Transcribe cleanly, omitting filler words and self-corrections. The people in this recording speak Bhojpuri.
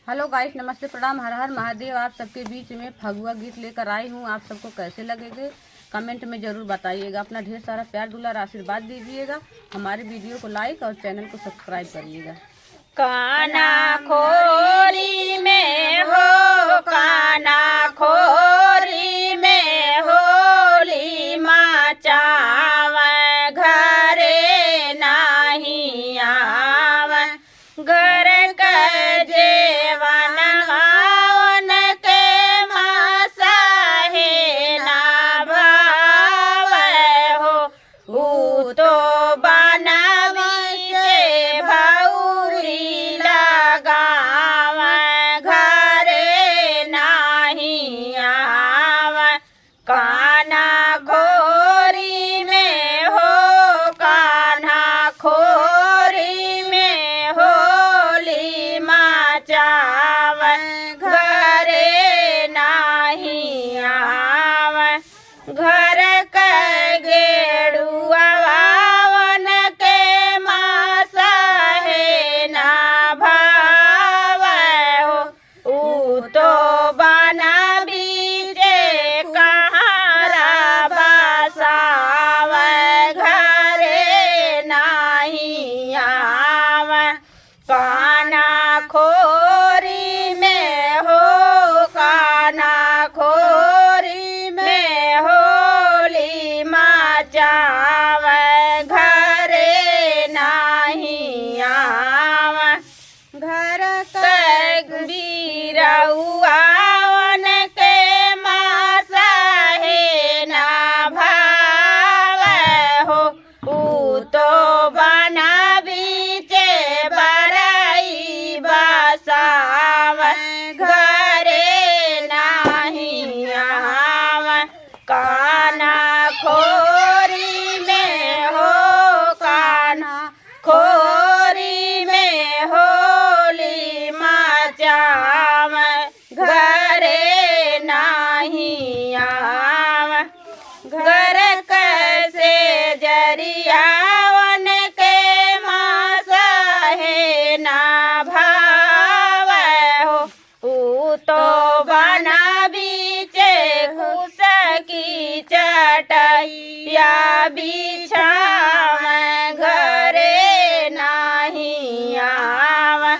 हेलो गाइस, नमस्ते, प्रणाम, हर हर महादेव। आप सबके बीच में फगुआ गीत लेकर आई हूँ। आप सबको कैसे लगेंगे कमेंट में ज़रूर बताइएगा। अपना ढेर सारा प्यार दुलार आशीर्वाद दीजिएगा। हमारे वीडियो को लाइक और चैनल को सब्सक्राइब करिएगा। काना खोरी में हो, काना खोरी में होली मचावे, घरे नहीं आवे। घर के जेवन गावन के मासाहे ना भावे हो, ऊ तो बनावी के भौरी लगावे, घरे नहीं आवे। कान्हा खोरी में हो, कान्हा खोरी में होली मचावे, घरे नहीं आवे। घर के गेड़ुआ वन के मासाहे ना भावे हो, ऊ तो बना बीजे कहारा बसावे, घरे नहीं आवे। कान्हा खोरी में हो, कान्हा खोरी में होली मचावे, घरे नहीं आवे। घर के बीरउआ वन के मासाहे ना भावे हो, ऊ तो बना बीचे बरई बसावे, घरे नहीं आवे। कान्हा खोरी में हो, कान्हा खोरी में होली मचावे, घरे नहीं आवे। घर कैसे जरियावन के मासाहे ना भावे हो, ऊ तो बना बीचे खुश की चटैया बिछावे, घरे नहीं आवे।